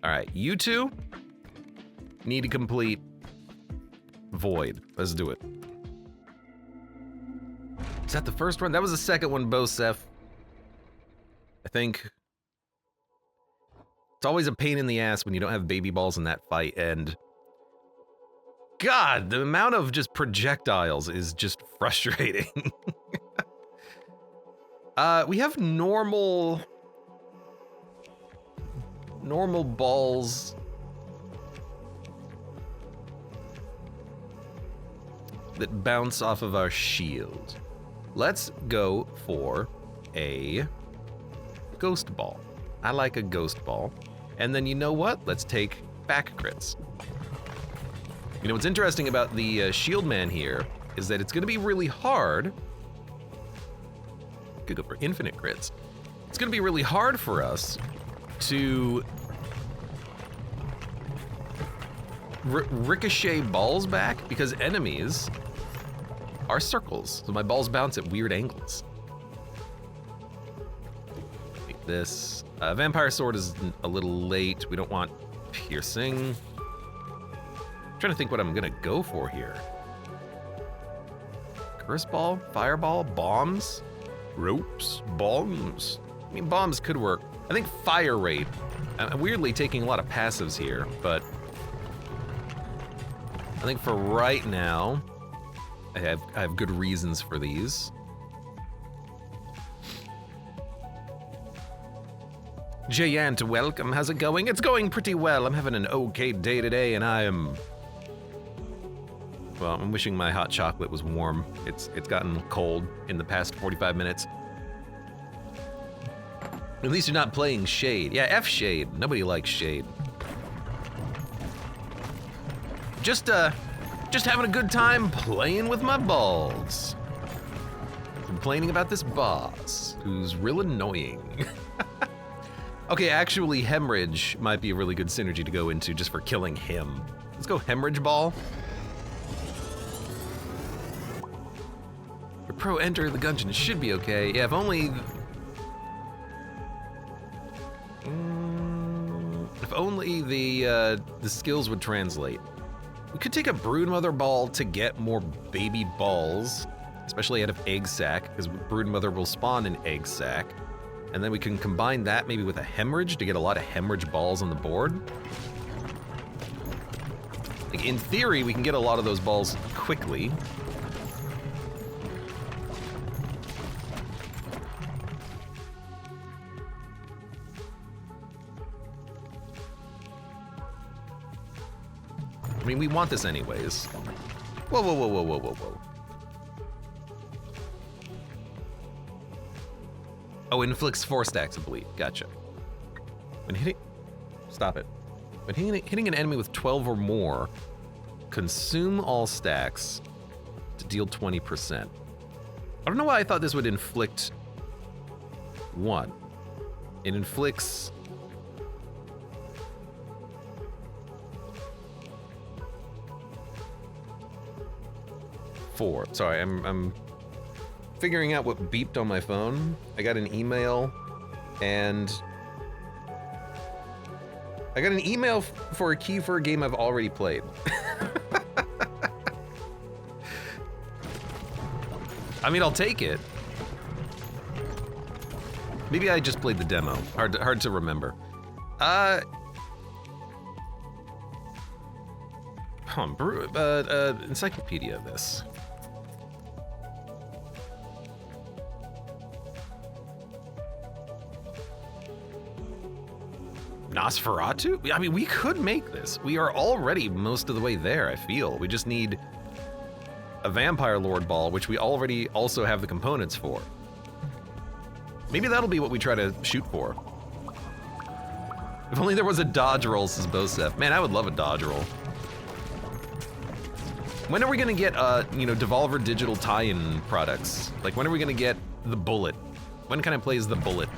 All right, you two need to complete Void. Let's do it. Is that the first one? That was the second one, Bosef. I think. It's always a pain in the ass when you don't have baby balls in that fight, and God, the amount of just projectiles is just frustrating. We have normal balls. That bounce off of our shield. Let's go for a ghost ball. I like a ghost ball. And then you know what? Let's take back crits. You know what's interesting about the shield man here is that it's gonna be really hard. Could go for infinite crits. It's gonna be really hard for us to ricochet balls back because enemies are circles. So my balls bounce at weird angles. Like this. Vampire sword is a little late. We don't want piercing. I'm trying to think what I'm gonna go for here. Curse ball, fireball, bombs, ropes, bombs. I mean, bombs could work. I think fire rate. I'm weirdly taking a lot of passives here, but I think for right now, I have good reasons for these. Jayant, welcome. How's it going? It's going pretty well. I'm having an okay day today, and I'm wishing my hot chocolate was warm. It's gotten cold in the past 45 minutes. At least you're not playing Shade. Yeah, F Shade. Nobody likes Shade. Just having a good time playing with my balls. Complaining about this boss, who's real annoying. Okay, actually, Hemorrhage might be a really good synergy to go into just for killing him. Let's go Hemorrhage Ball. Your pro enter the dungeon should be okay. Yeah, if only... If only the skills would translate. We could take a Broodmother Ball to get more baby balls, especially out of Egg Sac, because Broodmother will spawn an Egg Sac. And then we can combine that maybe with a Hemorrhage to get a lot of Hemorrhage balls on the board. Like, in theory, we can get a lot of those balls quickly. I mean, we want this anyways. Whoa, whoa, whoa, whoa, whoa, whoa, whoa. Oh, inflicts 4 stacks of bleed. Gotcha. When hitting... Stop it. When hitting an enemy with 12 or more, consume all stacks to deal 20%. I don't know why I thought this would inflict 1. It inflicts... Four. Sorry, I'm figuring out what beeped on my phone. I got an email, and I got an email for a key for a game I've already played. I mean, I'll take it. Maybe I just played the demo. Hard to remember. Encyclopedia of this. Nosferatu? I mean, we could make this. We are already most of the way there, I feel. We just need a Vampire Lord Ball, which we already also have the components for. Maybe that'll be what we try to shoot for. If only there was a dodge roll, says Bosef. Man, I would love a dodge roll. When are we gonna get, Devolver Digital tie-in products? Like, when are we gonna get the bullet? When can I play as the bullet?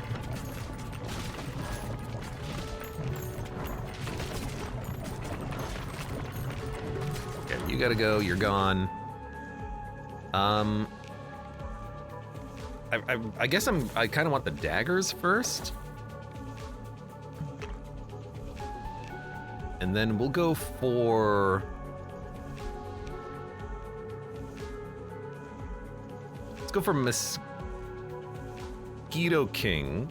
Okay, you gotta go, you're gone. I guess I kinda want the daggers first. And then we'll go for... Let's go for Mosquito King.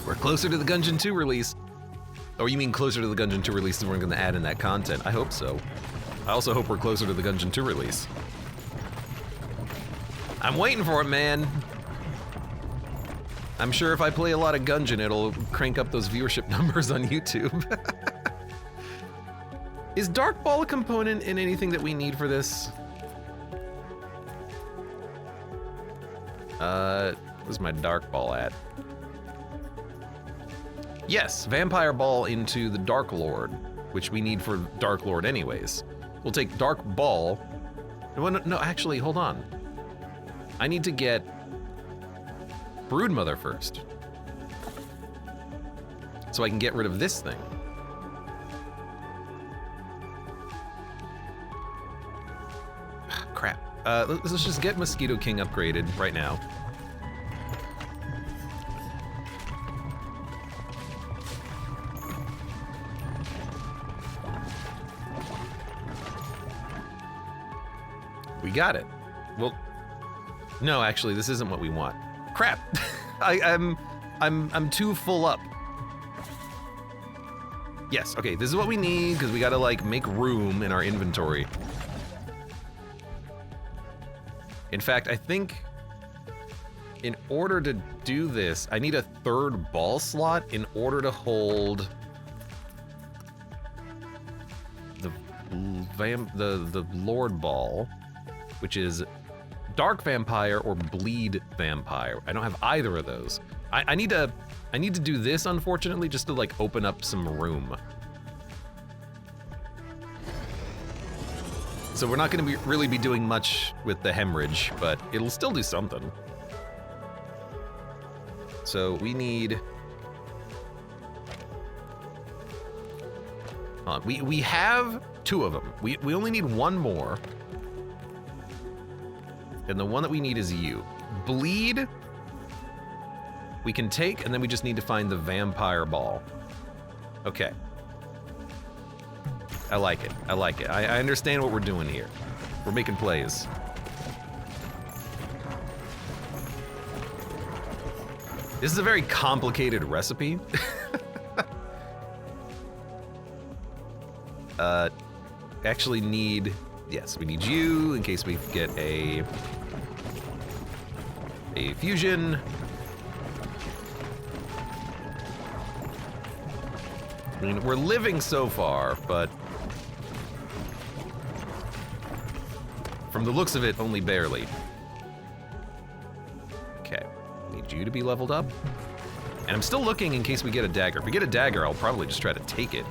We're closer to the Gungeon 2 release. Oh, you mean closer to the Gungeon 2 release than we're gonna add in that content? I hope so. I also hope we're closer to the Gungeon 2 release. I'm waiting for it, man. I'm sure if I play a lot of Gungeon, it'll crank up those viewership numbers on YouTube. Is Dark Ball a component in anything that we need for this? Where's my Dark Ball at? Yes, Vampire Ball into the Dark Lord, which we need for Dark Lord anyways. We'll take Dark Ball. No, actually, hold on. I need to get Broodmother first, so I can get rid of this thing. Crap. Let's just get Mosquito King upgraded right now. We got it. Well, no, actually, this isn't what we want. Crap. I'm too full up. Yes, okay, this is what we need because we gotta like make room in our inventory. In fact, I think in order to do this, I need a third ball slot in order to hold the Lord Ball, which is Dark Vampire or Bleed Vampire. I don't have either of those. I need to do this, unfortunately, just to like open up some room. So we're not gonna really be doing much with the hemorrhage, but it'll still do something. So we need... we have 2 of them. We only need 1 more. And the one that we need is you. Bleed, we can take, and then we just need to find the Vampire Ball. Okay. I like it. I like it. I understand what we're doing here. We're making plays. This is a very complicated recipe. Actually need... Yes, we need you in case we get a fusion. I mean, we're living so far, but from the looks of it, only barely. Okay, need you to be leveled up. And I'm still looking in case we get a dagger. If we get a dagger, I'll probably just try to take it.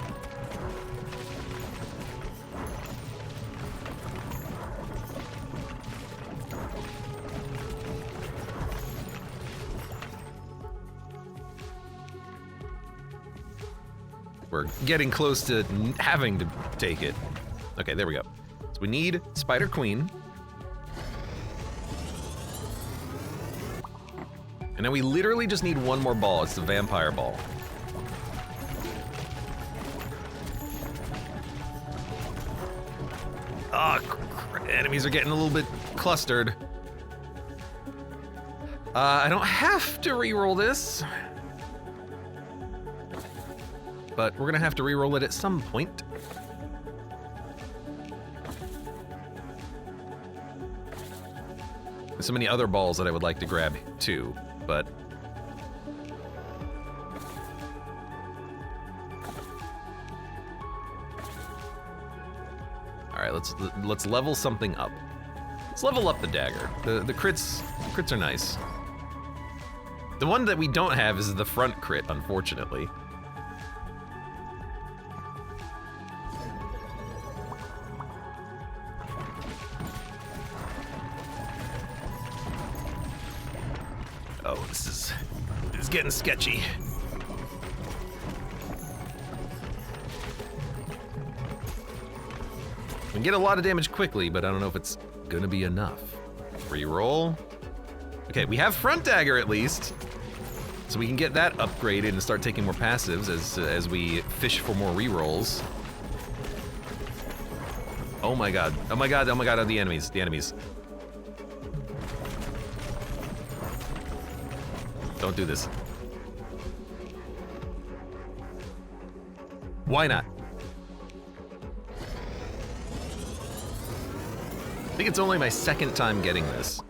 We're getting close to having to take it. Okay, there we go. So we need Spider Queen. And now we literally just need 1 more ball. It's the Vampire Ball. Ah, enemies are getting a little bit clustered. I don't have to reroll this, but we're gonna have to reroll it at some point. There's so many other balls that I would like to grab too, but all right, let's level something up. Let's level up the dagger. The crits are nice. The one that we don't have is the front crit, unfortunately. Oh, this is getting sketchy. We can get a lot of damage quickly, but I don't know if it's gonna be enough. Reroll. Okay, we have front dagger at least. So we can get that upgraded and start taking more passives as we fish for more rerolls. Oh my god. Oh my god, oh my god, the enemies, the enemies. Don't do this. Why not? I think it's only my second time getting this.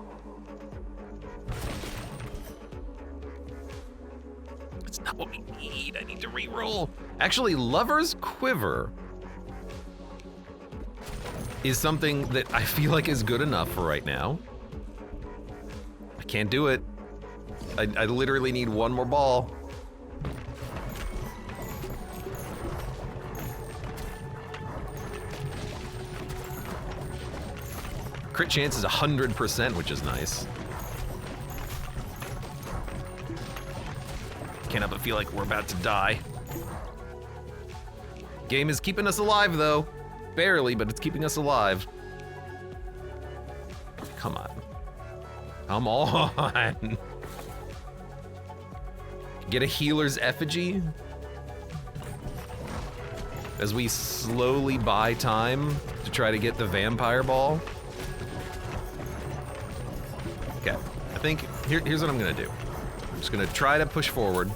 It's not what we need. I need to reroll. Actually, Lover's Quiver is something that I feel like is good enough for right now. I can't do it. I literally need one more ball. Crit chance is 100%, which is nice. Can't help but feel like we're about to die. Game is keeping us alive, though. Barely, but it's keeping us alive. Come on. Come on. Get a healer's effigy as we slowly buy time to try to get the vampire ball. Okay, I think here's what I'm gonna do. I'm just gonna try to push forward,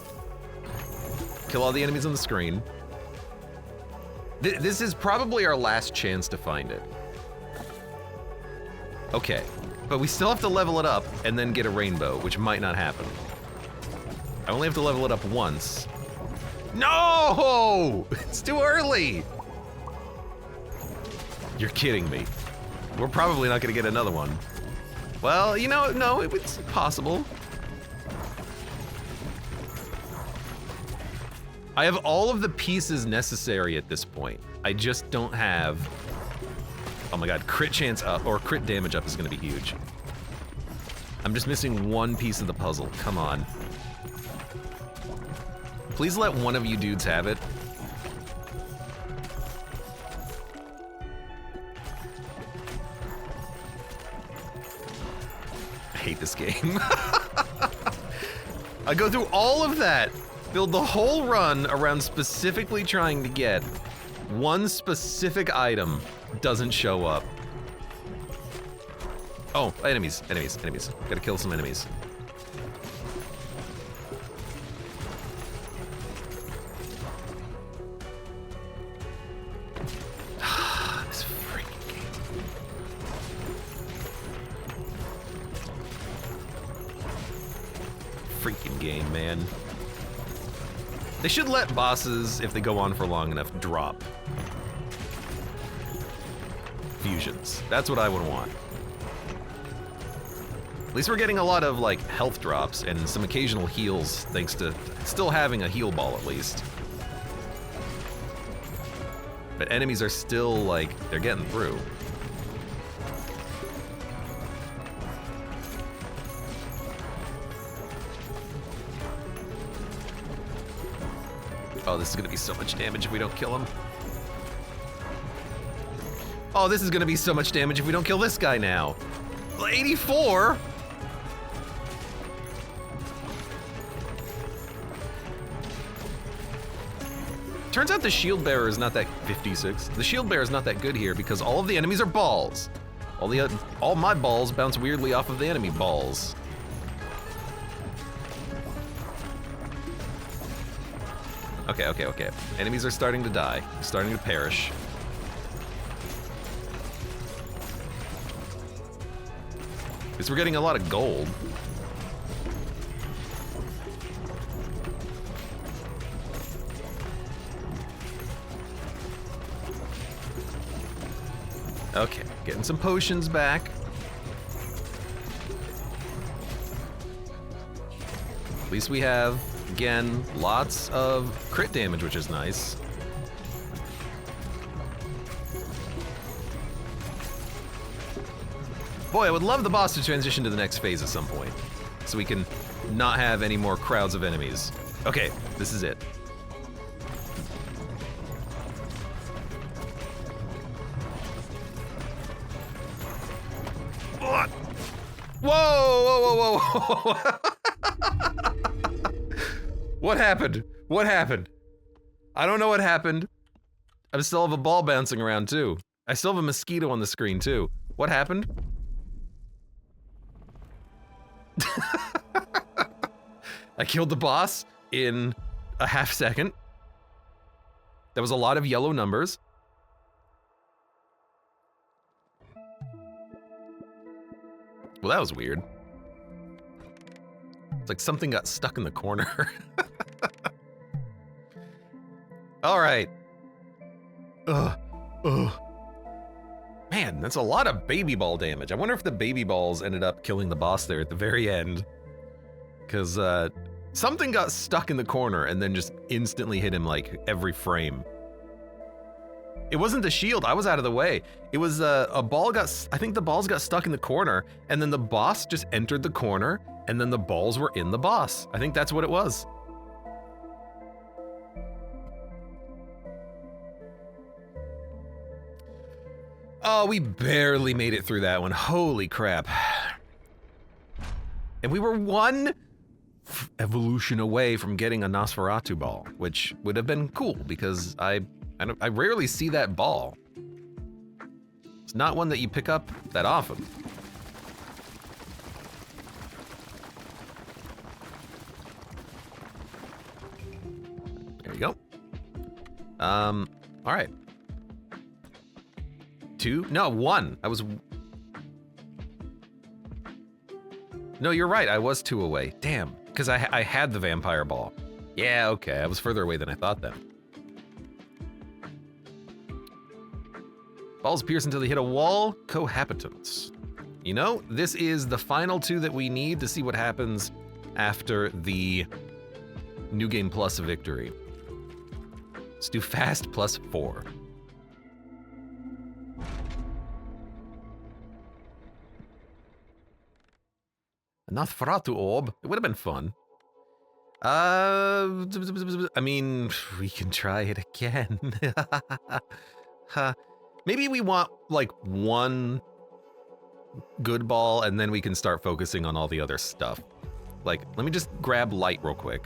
kill all the enemies on the screen. This is probably our last chance to find it. Okay, but we still have to level it up and then get a rainbow, which might not happen. I only have to level it up once. No! It's too early! You're kidding me. We're probably not gonna get another one. Well, you know, no, it's possible. I have all of the pieces necessary at this point. I just don't have... Oh my god, crit chance up, or crit damage up is gonna be huge. I'm just missing one piece of the puzzle, come on. Please let one of you dudes have it. I hate this game. I go through all of that, build the whole run around specifically trying to get one specific item, doesn't show up. Oh, enemies, enemies, enemies. Gotta kill some enemies. This freaking game. Freaking game, man. They should let bosses, if they go on for long enough, drop fusions. That's what I would want. At least we're getting a lot of, like, health drops and some occasional heals, thanks to still having a heal ball, at least. But enemies are still, like, they're getting through. Oh, this is gonna be so much damage if we don't kill him. Oh, this is gonna be so much damage if we don't kill this guy now. 84? Turns out the shield bearer is not that 56. The shield bearer is not that good here because all of the enemies are balls. All my balls bounce weirdly off of the enemy balls. Okay, okay, okay. Enemies are starting to die, starting to perish. Because we're getting a lot of gold. Okay, getting some potions back. At least we have, again, lots of crit damage, which is nice. Boy, I would love the boss to transition to the next phase at some point, so we can not have any more crowds of enemies. Okay, this is it. Whoa, whoa, whoa, whoa, whoa. What happened? What happened? I don't know what happened. I still have a ball bouncing around too. I still have a mosquito on the screen too. What happened? I killed the boss in a half second. There was a lot of yellow numbers. Well, that was weird. It's like something got stuck in the corner. All right. Ugh. Man, that's a lot of baby ball damage. I wonder if the baby balls ended up killing the boss there at the very end. Because something got stuck in the corner and then just instantly hit him like every frame. It wasn't the shield, I was out of the way. It was a ball I think the balls got stuck in the corner and then the boss just entered the corner and then the balls were in the boss. I think that's what it was. Oh, we barely made it through that one. Holy crap. And we were one evolution away from getting a Nosferatu ball, which would have been cool because I rarely see that ball. It's not one that you pick up that often. There you go. All right. 2? No, 1. I was... No, you're right. I was 2 away. Damn. Because I had the vampire ball. Yeah, okay. I was further away than I thought then. Balls pierce until they hit a wall. Cohabitants. You know, this is the final 2 that we need to see what happens after the New Game Plus victory. Let's do fast plus 4. Nosferatu orb. It would have been fun. I mean, we can try it again. Maybe we want like 1 good ball and then we can start focusing on all the other stuff. Like, let me just grab light real quick.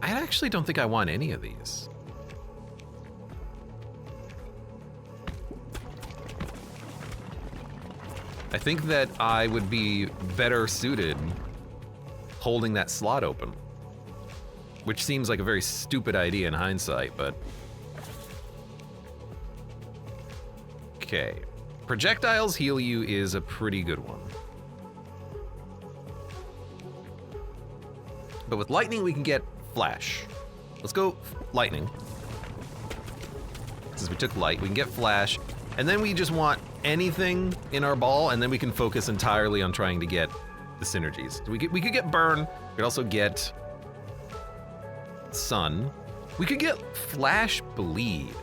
I actually don't think I want any of these. I think that I would be better suited holding that slot open, which seems like a very stupid idea in hindsight, but... Okay. Projectiles heal you is a pretty good one. But with lightning, we can get flash. Let's go lightning. Since we took light, we can get flash, and then we just want anything in our ball, and then we can focus entirely on trying to get the synergies. We could get burn. We could also get sun. We could get flash bleed.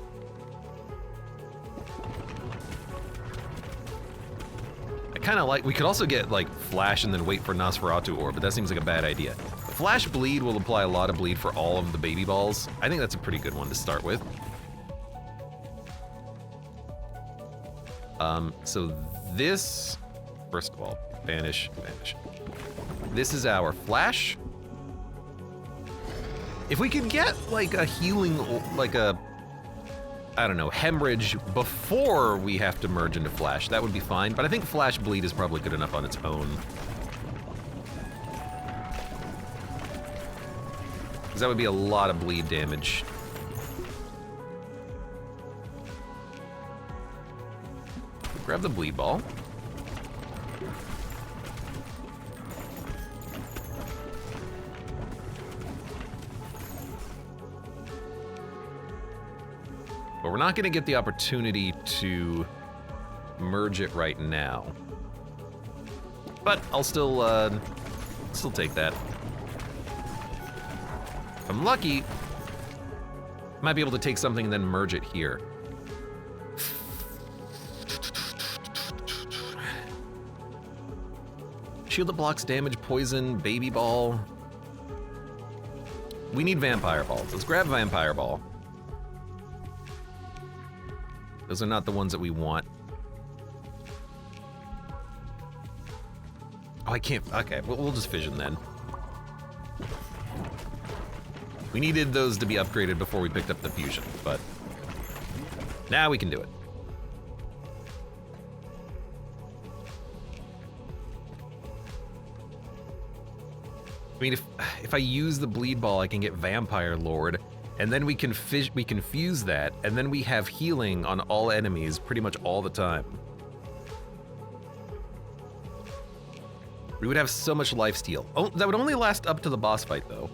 I kind of like. We could also get like flash and then wait for Nosferatu orb, but that seems like a bad idea. Flash bleed will apply a lot of bleed for all of the baby balls. I think that's a pretty good one to start with. So this, first of all, banish. This is our flash. If we could get like a healing, like a, I don't know, hemorrhage before we have to merge into flash, that would be fine. But I think flash bleed is probably good enough on its own. Because that would be a lot of bleed damage. Grab the bleed ball. But we're not going to get the opportunity to merge it right now. But I'll still take that. If I'm lucky, I might be able to take something and then merge it here. Shield that blocks damage, poison, baby ball. We need vampire balls. Let's grab vampire ball. Those are not the ones that we want. Oh, I can't. Okay, we'll just fission then. We needed those to be upgraded before we picked up the fusion, but now we can do it. I mean, if I use the bleed ball, I can get Vampire Lord, and then we can fuse that, and then we have healing on all enemies pretty much all the time. We would have so much lifesteal. Oh, that would only last up to the boss fight, though.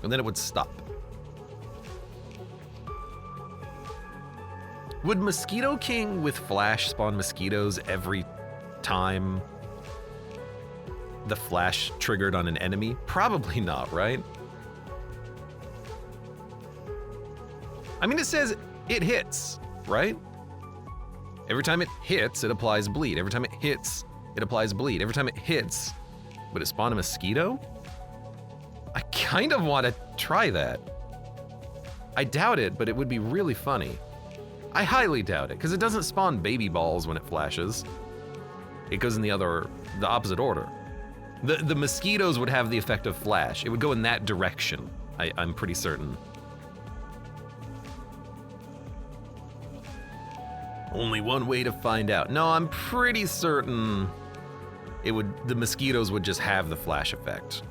And then it would stop. Would Mosquito King with Flash spawn mosquitoes every time the Flash triggered on an enemy? Probably not, right? I mean, it says it hits, right? Every time it hits, it applies bleed. Every time it hits, it applies bleed. Every time it hits, would it spawn a mosquito? I kind of want to try that. I doubt it, but it would be really funny. I highly doubt it, because it doesn't spawn baby balls when it flashes. It goes in the opposite order. The mosquitoes would have the effect of flash. It would go in that direction, I'm pretty certain. Only one way to find out. No, I'm pretty certain the mosquitoes would just have the flash effect.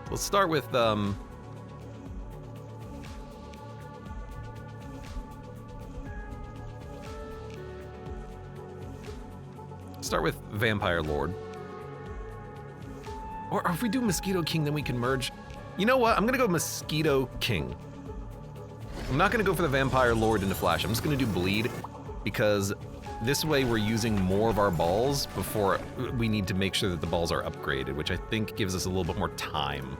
We'll start with, Vampire Lord. Or if we do Mosquito King, then we can merge. You know what? I'm gonna go Mosquito King. I'm not gonna go for the Vampire Lord into Flash. I'm just gonna do Bleed, because this way we're using more of our balls before we need to make sure that the balls are upgraded, which I think gives us a little bit more time.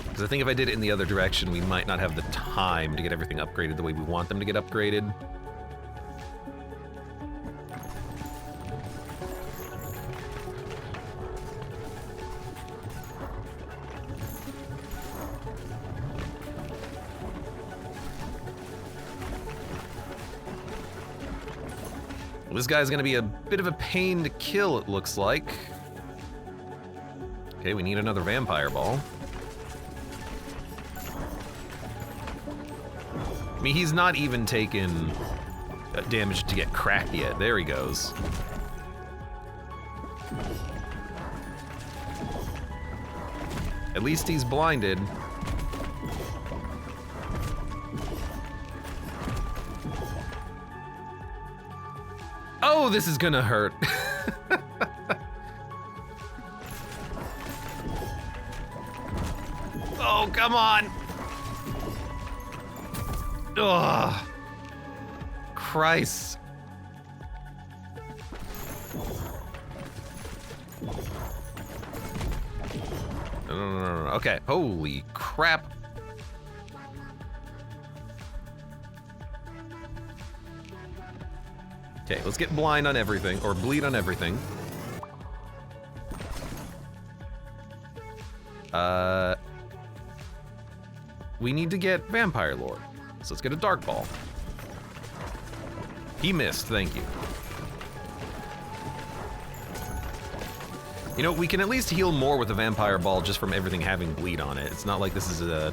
Because I think if I did it in the other direction, we might not have the time to get everything upgraded the way we want them to get upgraded. Well, this guy's gonna be a bit of a pain to kill, it looks like. Okay, we need another vampire ball. I mean, he's not even taken damage to get cracked yet. There he goes. At least he's blinded. Oh, this is gonna hurt. Oh, come on. Ugh. Christ. No. Okay, holy crap. Okay, let's get blind on everything, or bleed on everything. We need to get Vampire Lord. So let's get a Dark Ball. He missed, thank you. You know, we can at least heal more with the Vampire Ball just from everything having bleed on it. It's not like this is a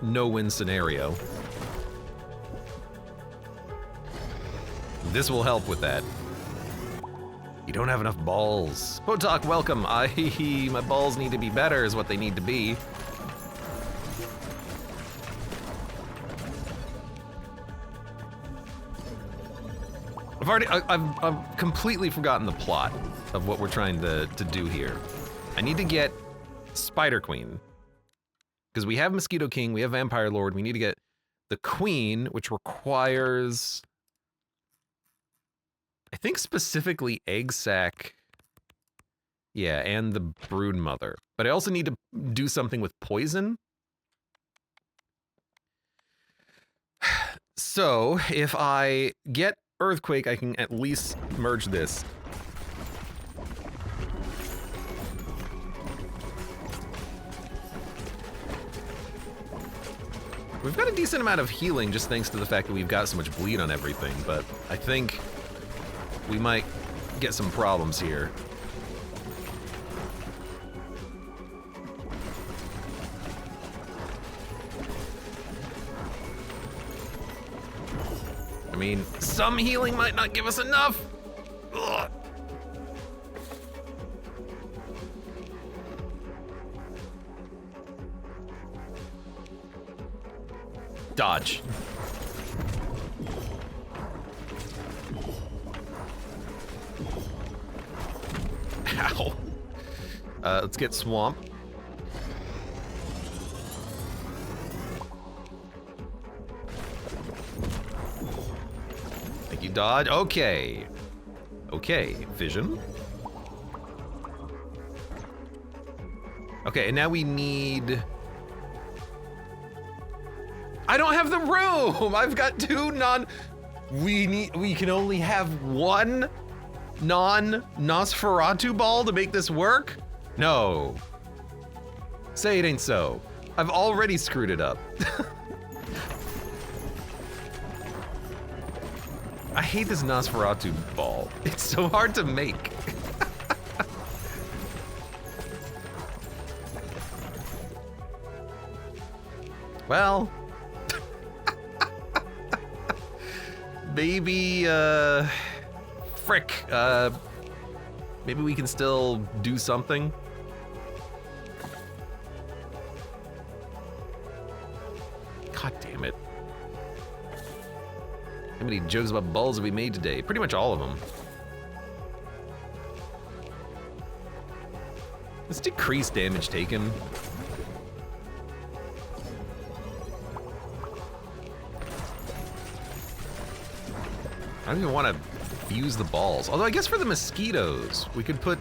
no-win scenario. This will help with that. You don't have enough balls. Potok, welcome. My balls need to be better is what they need to be. I've completely forgotten the plot of what we're trying to do here. I need to get Spider Queen. Because we have Mosquito King, we have Vampire Lord, we need to get the Queen, which requires, I think specifically Egg Sac. Yeah, and the Brood Mother. But I also need to do something with poison. So, if I get Earthquake, I can at least merge this. We've got a decent amount of healing just thanks to the fact that we've got so much bleed on everything, but I think we might get some problems here. I mean, some healing might not give us enough. Ugh. Dodge. Ow. Let's get swamp. Thank you, dodge. Okay. Okay, vision. Okay, and now we need... I don't have the room! I've got two we can only have one non-Nosferatu ball to make this work? No. Say it ain't so. I've already screwed it up. I hate this Nosferatu ball. It's so hard to make. Well, maybe, frick, maybe we can still do something. God damn it. How many jokes about balls have we made today? Pretty much all of them. Let's decrease damage taken. I don't even want to fuse the balls. Although I guess for the mosquitoes, we could put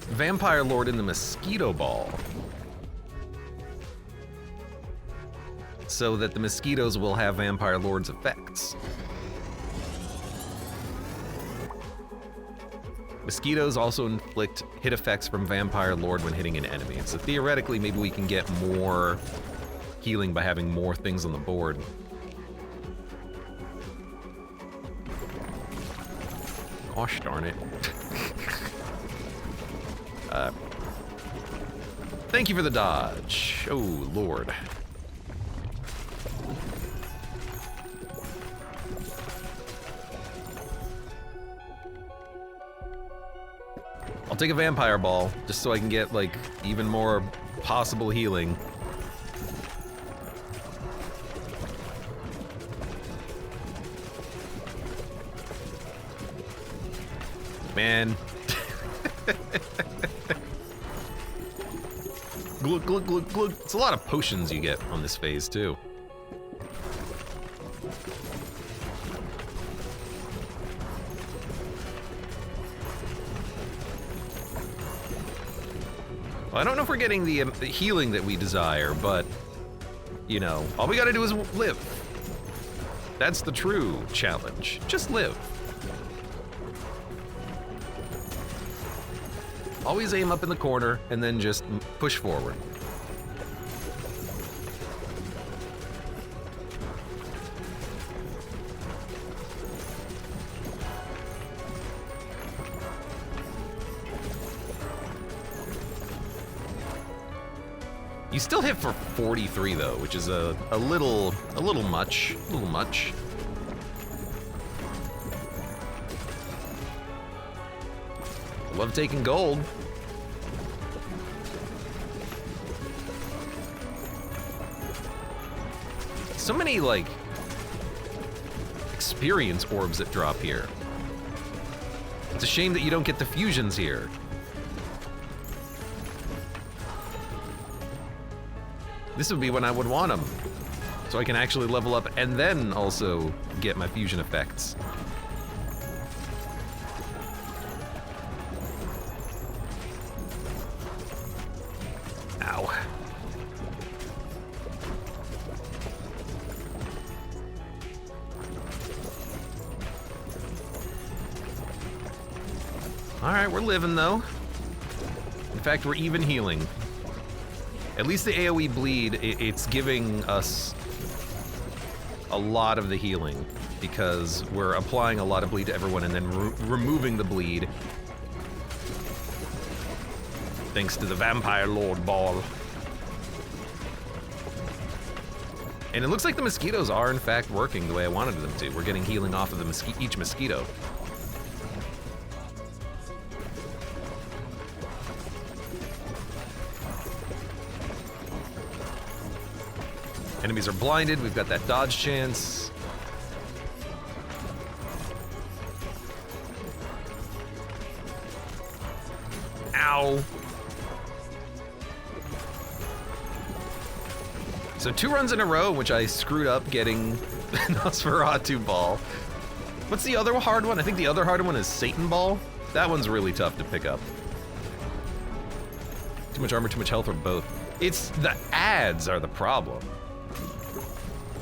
Vampire Lord in the mosquito ball. So that the mosquitoes will have Vampire Lord's effects. Mosquitoes also inflict hit effects from Vampire Lord when hitting an enemy. So theoretically, maybe we can get more healing by having more things on the board. Gosh darn it. Thank you for the dodge. Oh, Lord. I'll take a vampire ball, just so I can get, like, even more possible healing. Man. Glug, glug, glug, glug. It's a lot of potions you get on this phase, too. Well, I don't know if we're getting the healing that we desire, but, you know, all we gotta do is live. That's the true challenge. Just live. Always aim up in the corner and then just push forward. You still hit for 43 though, which is a little much. Love taking gold. So many, like, experience orbs that drop here. It's a shame that you don't get the fusions here. This would be when I would want them. So I can actually level up and then also get my fusion effects. Ow. All right, we're living though. In fact, we're even healing. At least the AoE bleed, it's giving us a lot of the healing because we're applying a lot of bleed to everyone and then removing the bleed. Thanks to the Vampire Lord Ball. And it looks like the mosquitoes are in fact working the way I wanted them to. We're getting healing off of the each mosquito. Enemies are blinded, we've got that dodge chance. Ow. So 2 runs in a row in which I screwed up getting Nosferatu Ball. What's the other hard one? I think the other hard one is Satan Ball. That one's really tough to pick up. Too much armor, too much health, or both. It's the ads are the problem.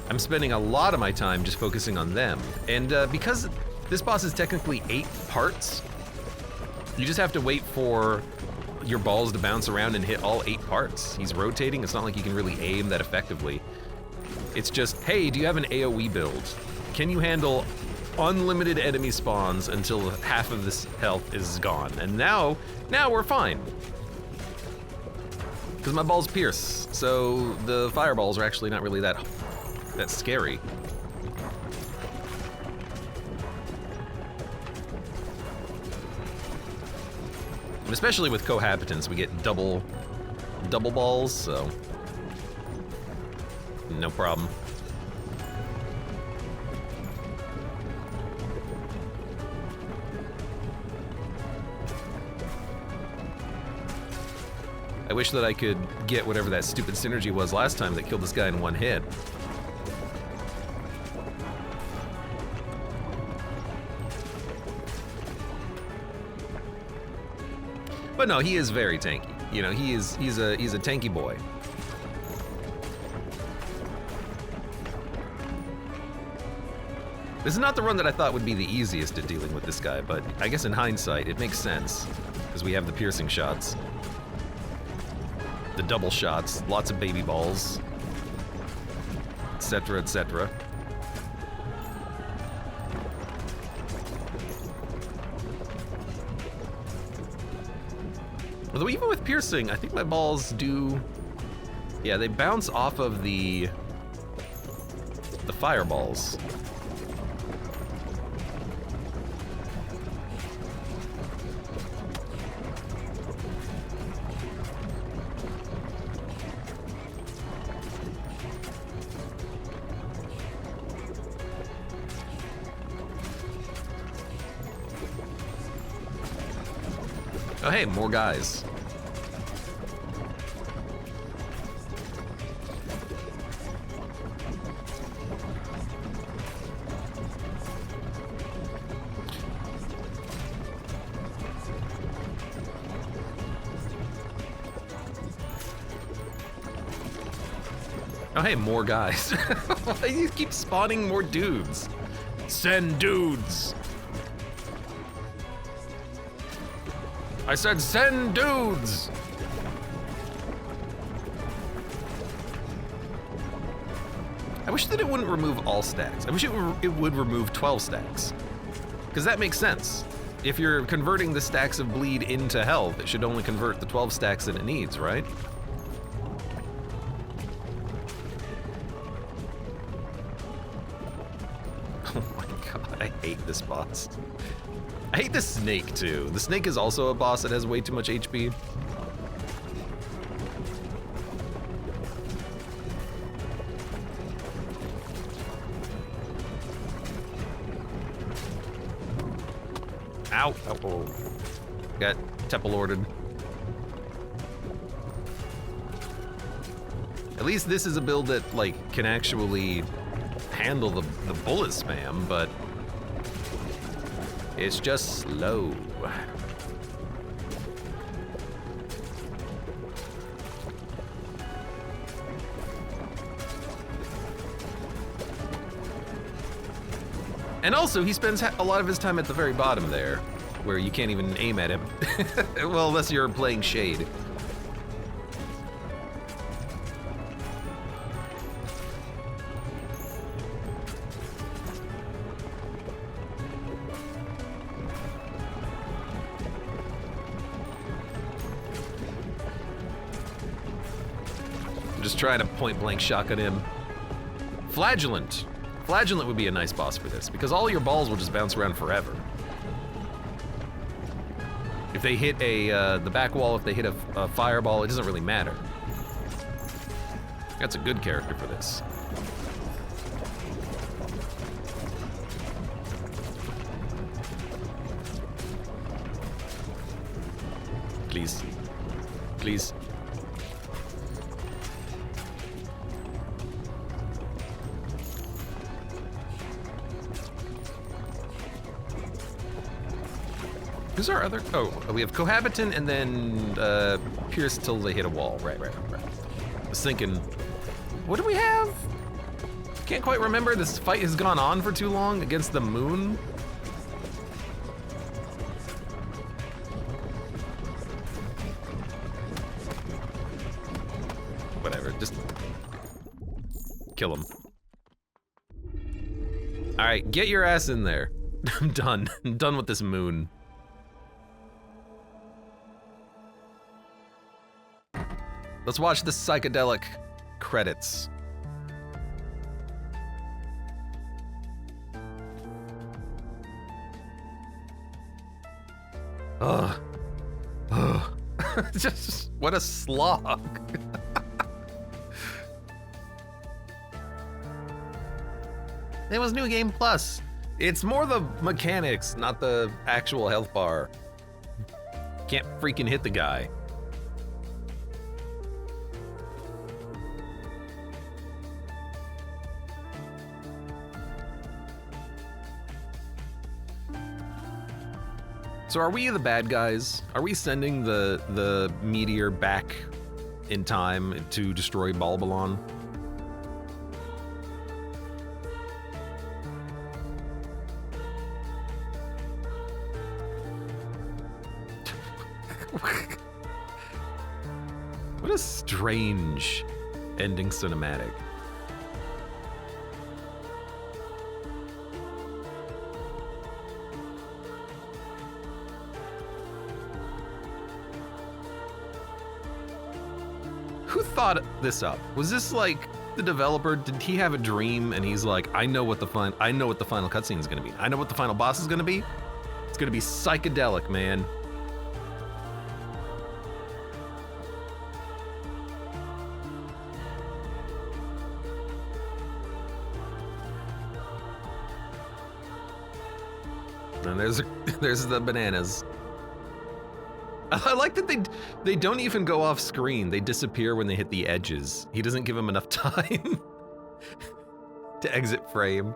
I'm spending a lot of my time just focusing on them. And because this boss is technically 8 parts, you just have to wait for your balls to bounce around and hit all 8 parts. He's rotating, it's not like you can really aim that effectively. It's just, hey, do you have an AoE build? Can you handle unlimited enemy spawns until half of this health is gone? And now we're fine. Because my balls pierce, so the fireballs are actually not really that scary. And especially with cohabitants, we get double balls, so no problem. I wish that I could get whatever that stupid synergy was last time that killed this guy in 1 hit. But no, he is very tanky. You know, he's a tanky boy. This is not the run that I thought would be the easiest at dealing with this guy, but I guess in hindsight, it makes sense, because we have the piercing shots, the double shots, lots of baby balls, etc., etc. Although even with piercing, I think my balls do, yeah, they bounce off of the fireballs. Oh hey, more guys. Oh hey, more guys. Why do you keep spawning more dudes? Send dudes. I said send dudes! I wish that it wouldn't remove all stacks. I wish it would remove 12 stacks. Because that makes sense. If you're converting the stacks of bleed into health, it should only convert the 12 stacks that it needs, right? Oh my god, I hate this boss. I hate the snake too. The snake is also a boss that has way too much HP. Ow! Oh, got Temple-lorded. At least this is a build that like can actually handle the bullet spam, but it's just slow. And also, he spends a lot of his time at the very bottom there, where you can't even aim at him. Well, unless you're playing Shade. just trying to point blank shotgun him. Flagellant. Flagellant would be a nice boss for this, because all your balls will just bounce around forever. If they hit the back wall, if they hit a fireball, it doesn't really matter. That's a good character for this. Please. Please. Who's our other? Oh, we have Cohabitant and then Pierce till they hit a wall. Right. I was thinking, what do we have? Can't quite remember. This fight has gone on for too long against the moon. Whatever, just kill him. All right, get your ass in there. I'm done. I'm done with this moon. Let's watch the psychedelic credits. Ugh. Just, what a slog. It was New Game Plus. It's more the mechanics, not the actual health bar. Can't freaking hit the guy. So are we the bad guys? Are we sending the meteor back in time to destroy Balbalon? What a strange ending cinematic. Who thought this up? Was this like the developer? Did he have a dream and he's like, I know what the final cutscene is gonna be. I know what the final boss is gonna be. It's gonna be psychedelic, man. And there's the bananas. I like that they don't even go off screen. They disappear when they hit the edges. He doesn't give him enough time to exit frame.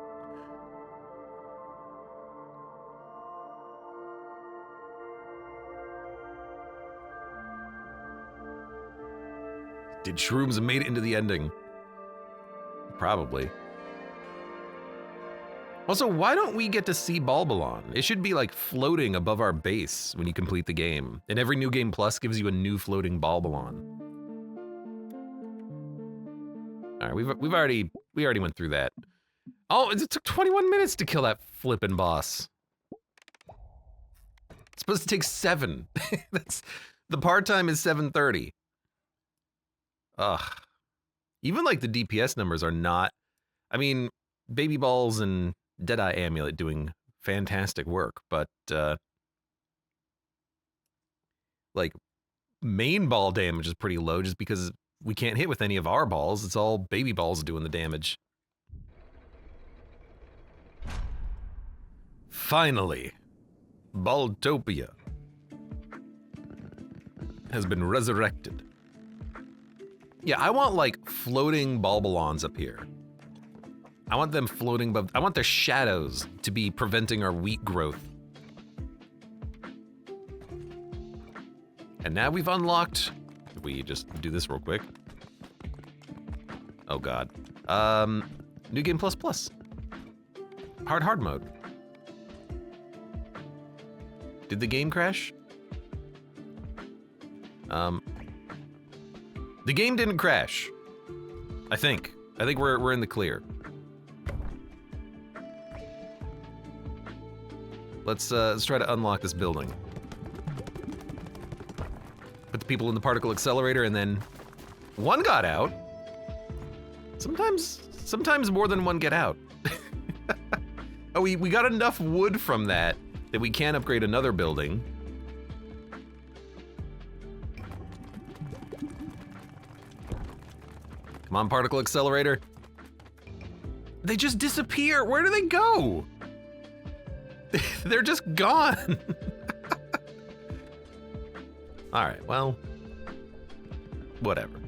Did shrooms have made it into the ending? Probably. Also, why don't we get to see Balbalon? It should be like floating above our base when you complete the game. And every New Game Plus gives you a new floating Balbalon. All right, we already went through that. Oh, it took 21 minutes to kill that flippin' boss. It's supposed to take 7. The part time is 7:30. Ugh. Even like the DPS numbers are not. I mean, Baby Balls and Deadeye Amulet doing fantastic work, but like main ball damage is pretty low just because we can't hit with any of our balls. It's all Baby Balls doing the damage. Finally, Baltopia has been resurrected. Yeah, I want like floating Balbalons up here. I want them floating above. I want their shadows to be preventing our wheat growth. And now we've unlocked. If we just do this real quick. Oh God. New Game Plus Plus. Hard mode. Did the game crash? The game didn't crash. I think we're in the clear. Let's try to unlock this building. Put the people in the particle accelerator, and then one got out. Sometimes more than one get out. Oh, we got enough wood from that we can't upgrade another building. Come on, particle accelerator. They just disappear. Where do they go? They're just gone. All right, well, whatever.